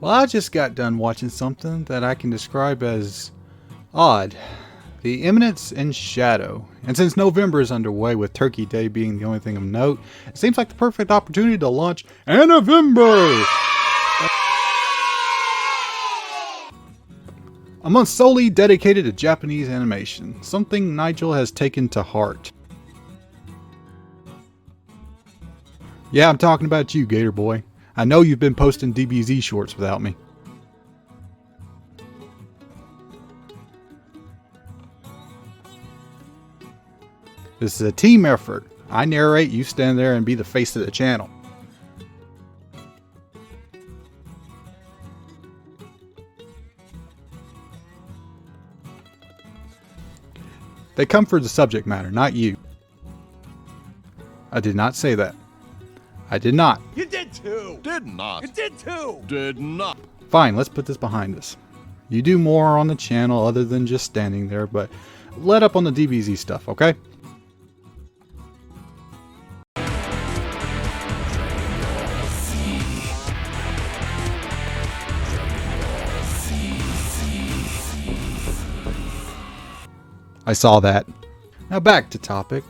Well, I just got done watching something that I can describe as odd. The Eminence in Shadow. And since November is underway with Turkey Day being the only thing of note, it seems like the perfect opportunity to launch a November! A month solely dedicated to Japanese animation, something Nigel has taken to heart. Yeah, I'm talking about you, Gator Boy. I know you've been posting DBZ shorts without me. This is a team effort. I narrate, you stand there and be the face of the channel. They come for the subject matter, not you. I did not say that. I did not. You did too! Did not. You did too! Did not. Fine, let's put this behind us. You do more on the channel other than just standing there, but let up on the DBZ stuff, okay? I saw that. Now back to topic.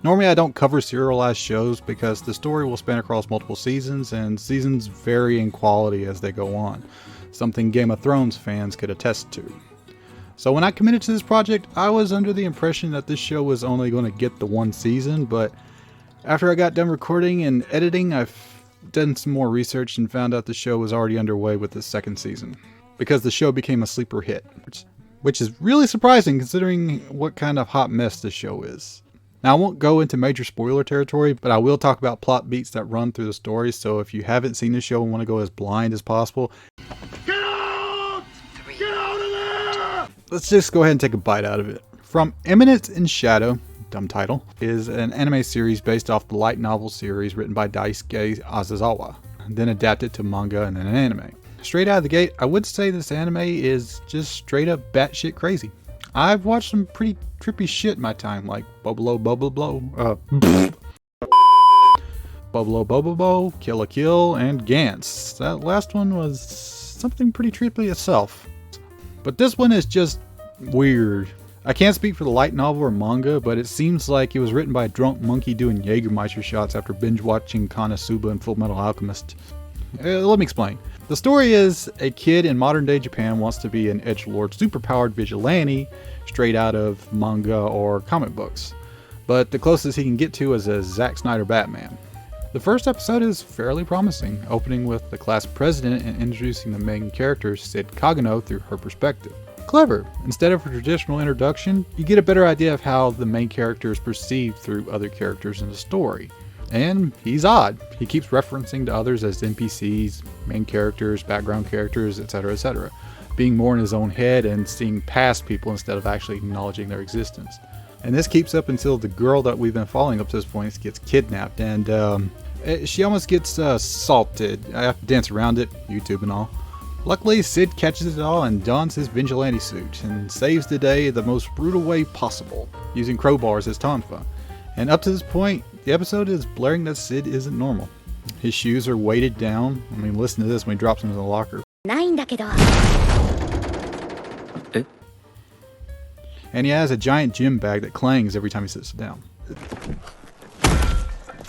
Normally I don't cover serialized shows because the story will span across multiple seasons and seasons vary in quality as they go on. Something Game of Thrones fans could attest to. So when I committed to this project, I was under the impression that this show was only going to get the one season, but after I got done recording and editing, I've done some more research and found out the show was already underway with the second season. Because the show became a sleeper hit. Which is really surprising considering what kind of hot mess this show is. Now I won't go into major spoiler territory, but I will talk about plot beats that run through the story, so if you haven't seen the show and want to go as blind as possible, Get out! Get out of there! let's just go ahead and take a bite out of it. From Eminence in Shadow, dumb title, is an anime series based off the light novel series written by Daisuke Asazawa, then adapted to manga and then an anime. Straight out of the gate, I would say this anime is just straight up batshit crazy. I've watched some pretty trippy shit in my time, like Bubble Bubble Blow, Bubble Bubble Blow, Kill la Kill, and Gantz. That last one was something pretty trippy itself. But this one is just weird. I can't speak for the light novel or manga, but it seems like it was written by a drunk monkey doing Jägermeister shots after binge watching Konosuba and Full Metal Alchemist. Let me explain. The story is a kid in modern day Japan wants to be an edgelord superpowered vigilante straight out of manga or comic books. But the closest he can get to is a Zack Snyder Batman. The first episode is fairly promising, opening with the class president and introducing the main character Sid Kagano through her perspective. Clever. Instead of a traditional introduction, you get a better idea of how the main character is perceived through other characters in the story. And he's odd. He keeps referencing to others as NPCs, main characters, background characters, etc., etc., being more in his own head and seeing past people instead of actually acknowledging their existence. And this keeps up until the girl that we've been following up to this point gets kidnapped, and she almost gets assaulted. I have to dance around it, YouTube and all. Luckily, Sid catches it all and dons his vigilante suit and saves the day the most brutal way possible, using crowbars as tonfa. And up to this point, the episode is blaring that Sid isn't normal. His shoes are weighted down. I mean, listen to this when he drops them in the locker. And he has a giant gym bag that clangs every time he sits down.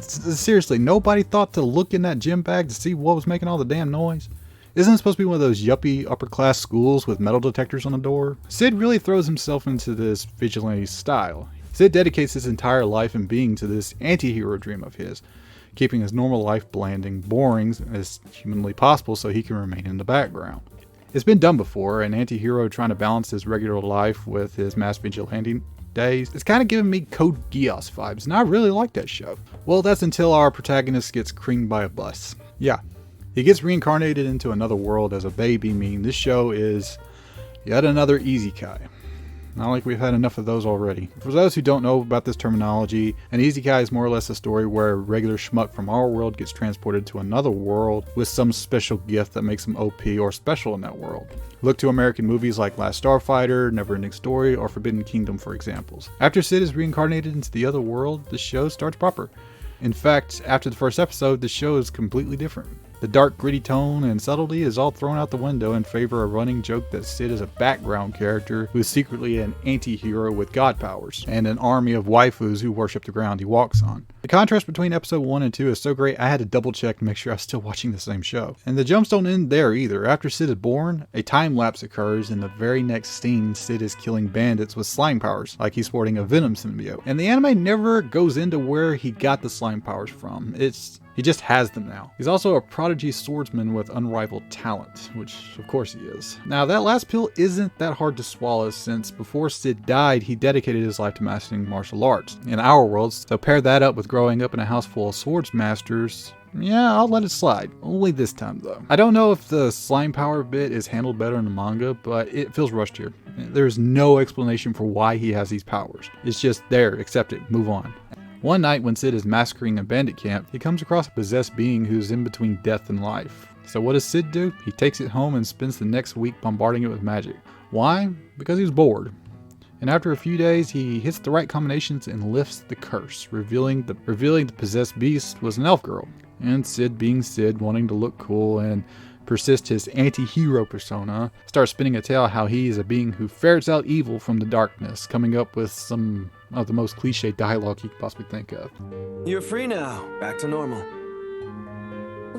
Seriously, nobody thought to look in that gym bag to see what was making all the damn noise? Isn't it supposed to be one of those yuppie upper class schools with metal detectors on the door? Sid really throws himself into this vigilante style. Sid dedicates his entire life and being to this anti-hero dream of his, keeping his normal life bland and boring as humanly possible so he can remain in the background. It's been done before, an anti-hero trying to balance his regular life with his mass vigilante days. It's kind of giving me Code Geass vibes, and I really like that show. Well, that's until our protagonist gets creamed by a bus. Yeah, he gets reincarnated into another world as a baby, meaning this show is yet another isekai. Not like we've had enough of those already. For those who don't know about this terminology, an isekai is more or less a story where a regular schmuck from our world gets transported to another world with some special gift that makes them OP or special in that world. Look to American movies like Last Starfighter, Neverending Story, or Forbidden Kingdom for examples. After Sid is reincarnated into the other world, the show starts proper. In fact, after the first episode, the show is completely different. The dark, gritty tone and subtlety is all thrown out the window in favor of a running joke that Sid is a background character who is secretly an anti-hero with god powers, and an army of waifus who worship the ground he walks on. The contrast between episode 1 and 2 is so great I had to double check to make sure I was still watching the same show. And the jumps don't end there either. After Sid is born, a time lapse occurs, and the very next scene Sid is killing bandits with slime powers, like he's sporting a venom symbiote. And the anime never goes into where he got the slime powers from. He just has them now. He's also a prodigy swordsman with unrivaled talent, which of course he is. Now that last pill isn't that hard to swallow, since before Sid died, he dedicated his life to mastering martial arts in our worlds, so pair that up with growing up in a house full of swords masters. Yeah, I'll let it slide. Only this time though. I don't know if the slime power bit is handled better in the manga, but it feels rushed here. There's no explanation for why he has these powers. It's just there, accept it, move on. One night when Sid is massacring a bandit camp, he comes across a possessed being who's in between death and life. So what does Sid do? He takes it home and spends the next week bombarding it with magic. Why? Because he's bored. And after a few days, he hits the right combinations and lifts the curse, revealing the possessed beast was an elf girl. And Sid, being Sid, wanting to look cool and persist his anti-hero persona, starts spinning a tale how he is a being who ferrets out evil from the darkness, coming up with some of the most cliche dialogue you could possibly think of. You're free now. Back to normal.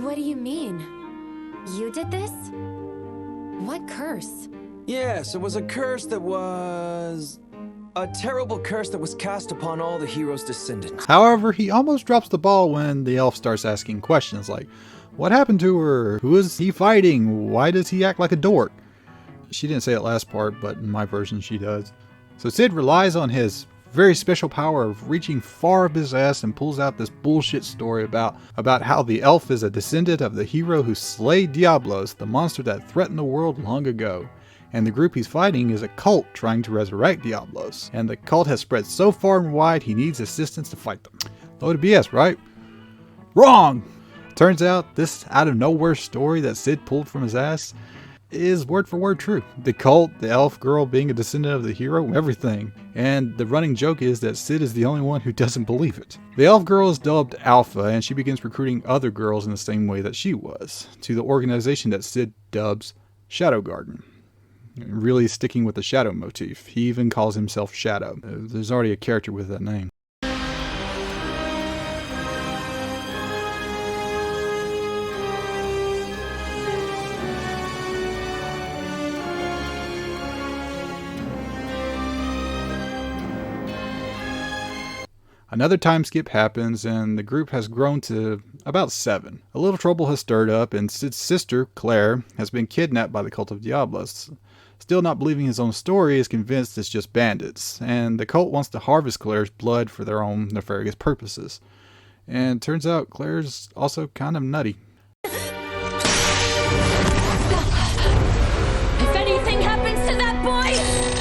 What do you mean? You did this? What curse? Yes, it was a curse that was... a terrible curse that was cast upon all the hero's descendants. However, he almost drops the ball when the elf starts asking questions like, what happened to her? Who is he fighting? Why does he act like a dork? She didn't say that last part, but in my version she does. So Sid relies on his very special power of reaching far up his ass and pulls out this bullshit story about how the elf is a descendant of the hero who slayed Diablos, the monster that threatened the world long ago. And the group he's fighting is a cult trying to resurrect Diablos. And the cult has spread so far and wide he needs assistance to fight them. Load of BS, right? Wrong! Turns out this out of nowhere story that Sid pulled from his ass is word for word true. The cult, the elf girl being a descendant of the hero, everything. And the running joke is that Sid is the only one who doesn't believe it. The elf girl is dubbed Alpha, and she begins recruiting other girls in the same way that she was, to the organization that Sid dubs Shadow Garden. Really sticking with the shadow motif. He even calls himself Shadow. There's already a character with that name. Another time skip happens, and the group has grown to about 7. A little trouble has stirred up, and Sid's sister, Claire, has been kidnapped by the cult of Diablos. Still not believing his own story, is convinced it's just bandits, and the cult wants to harvest Claire's blood for their own nefarious purposes. And turns out Claire's also kind of nutty. If anything happens to that boy,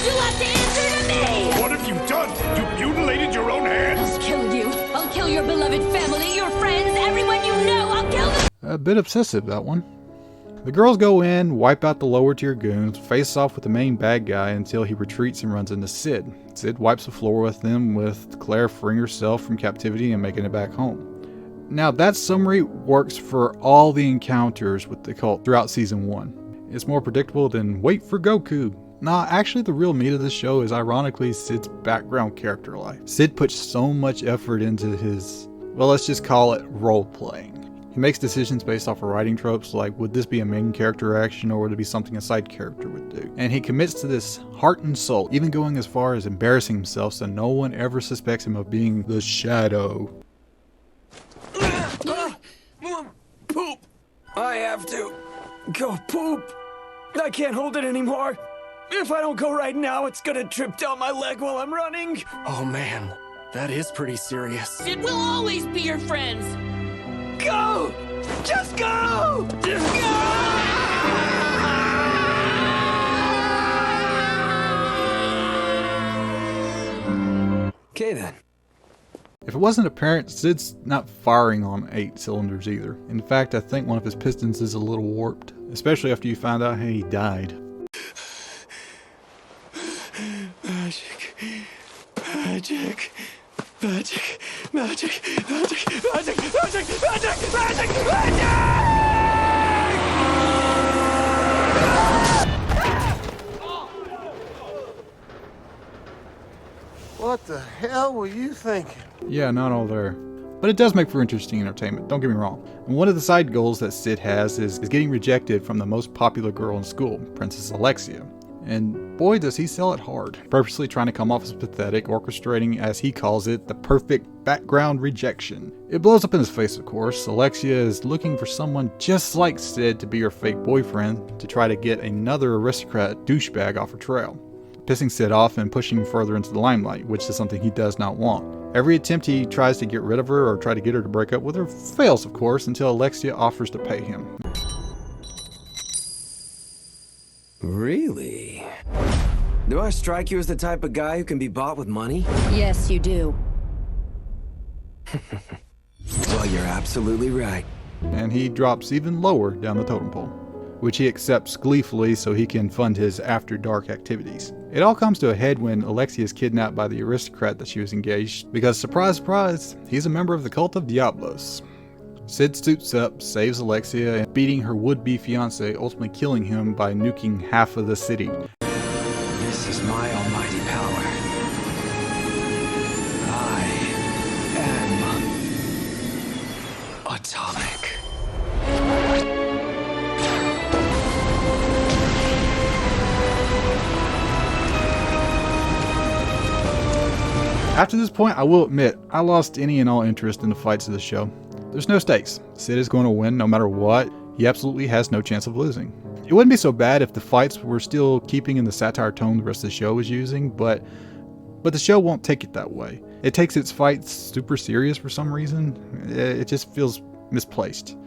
you'll have to answer to me! What have you done? You mutilated your own hands? I'll kill you. I'll kill your beloved family, your friends, everyone you know. I'll kill them. A bit obsessive, that one. The girls go in, wipe out the lower tier goons, face off with the main bad guy until he retreats and runs into Sid. Sid wipes the floor with them, with Claire freeing herself from captivity and making it back home. Now that summary works for all the encounters with the cult throughout season 1. It's more predictable than wait for Goku. Nah, actually the real meat of this show is ironically Sid's background character life. Sid puts so much effort into his, well, let's just call it role playing. He makes decisions based off of writing tropes like, would this be a main character action or would it be something a side character would do? And he commits to this heart and soul, even going as far as embarrassing himself so no one ever suspects him of being the Shadow. Poop! I have to go poop. I can't hold it anymore. If I don't go right now, it's gonna trip down my leg while I'm running. Oh man, that is pretty serious. It will always be your friends. Go! Just go! Just go! Okay then. If it wasn't apparent, Sid's not firing on 8 cylinders either. In fact, I think one of his pistons is a little warped, especially after you find out how he died. Magic. Magic. Magic. Magic. Magic. Magic. Magic. Magic. Magic. Magic. What the hell were you thinking? Yeah, not all there. But it does make for interesting entertainment, don't get me wrong. And one of the side goals that Sid has is getting rejected from the most popular girl in school, Princess Alexia. And boy, does he sell it hard, purposely trying to come off as pathetic, orchestrating, as he calls it, the perfect background rejection. It blows up in his face, of course. Alexia is looking for someone just like Sid to be her fake boyfriend to try to get another aristocrat douchebag off her trail, pissing Sid off and pushing him further into the limelight, which is something he does not want. Every attempt he tries to get rid of her or try to get her to break up with her fails, of course, until Alexia offers to pay him. Really? Do I strike you as the type of guy who can be bought with money? Yes, you do. Well, you're absolutely right. And he drops even lower down the totem pole, which he accepts gleefully so he can fund his after-dark activities. It all comes to a head when Alexia is kidnapped by the aristocrat that she was engaged, because surprise, surprise, he's a member of the cult of Diablos. Sid suits up, saves Alexia, and beating her would-be fiancé, ultimately killing him by nuking half of the city. This is my almighty power. I am atomic. After this point, I will admit, I lost any and all interest in the fights of the show. There's no stakes. Sid is going to win no matter what. He absolutely has no chance of losing. It wouldn't be so bad if the fights were still keeping in the satire tone the rest of the show was using, but the show won't take it that way. It takes its fights super serious for some reason. It just feels misplaced,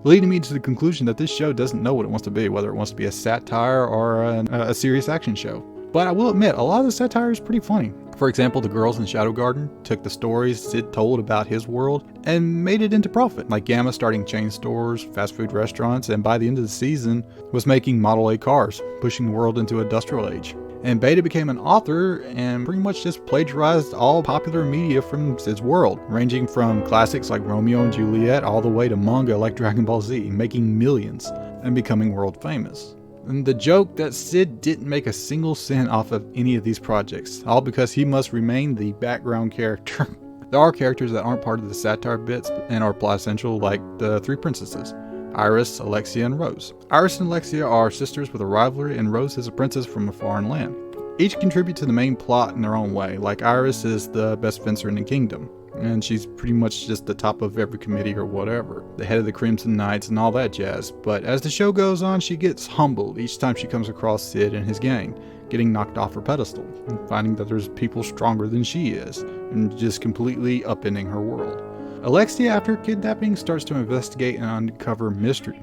leading me to the conclusion that this show doesn't know what it wants to be, whether it wants to be a satire or a serious action show. But I will admit, a lot of the satire is pretty funny. For example, the girls in Shadow Garden took the stories Sid told about his world and made it into profit, like Gamma starting chain stores, fast food restaurants, and by the end of the season was making Model A cars, pushing the world into industrial age. And Beta became an author and pretty much just plagiarized all popular media from Sid's world, ranging from classics like Romeo and Juliet all the way to manga like Dragon Ball Z, making millions and becoming world famous. And the joke that Sid didn't make a single cent off of any of these projects, all because he must remain the background character. There are characters that aren't part of the satire bits and are plot central, like the three princesses, Iris, Alexia, and Rose. Iris and Alexia are sisters with a rivalry, and Rose is a princess from a foreign land. Each contribute to the main plot in their own way, like Iris is the best fencer in the kingdom, and she's pretty much just the top of every committee or whatever, the head of the Crimson Knights and all that jazz. But as the show goes on, she gets humbled each time she comes across Sid and his gang, getting knocked off her pedestal, and finding that there's people stronger than she is, and just completely upending her world. Alexia, after kidnapping, starts to investigate and uncover mystery.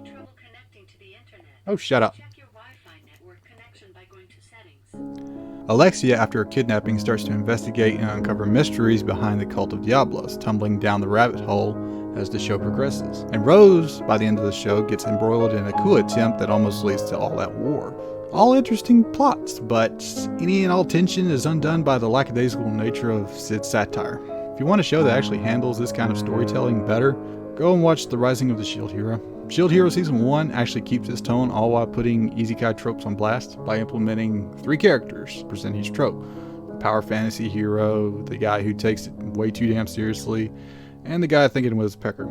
Oh, shut up. Alexia, after her kidnapping, starts to investigate and uncover mysteries behind the cult of Diablos, tumbling down the rabbit hole as the show progresses. And Rose, by the end of the show, gets embroiled in a coup attempt that almost leads to all-out war. All interesting plots, but any and all tension is undone by the lackadaisical nature of Sid's satire. If you want a show that actually handles this kind of storytelling better, go and watch The Rising of the Shield Hero. Shield Hero Season 1 actually keeps its tone, all while putting isekai tropes on blast by implementing 3 characters to present each trope. The power fantasy hero, the guy who takes it way too damn seriously, and the guy thinking it was Pecker.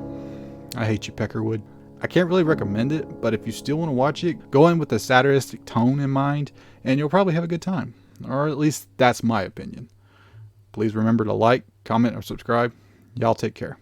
I hate you, Peckerwood. I can't really recommend it, but if you still want to watch it, go in with a satiristic tone in mind, and you'll probably have a good time. Or at least that's my opinion. Please remember to like, comment, or subscribe. Y'all take care.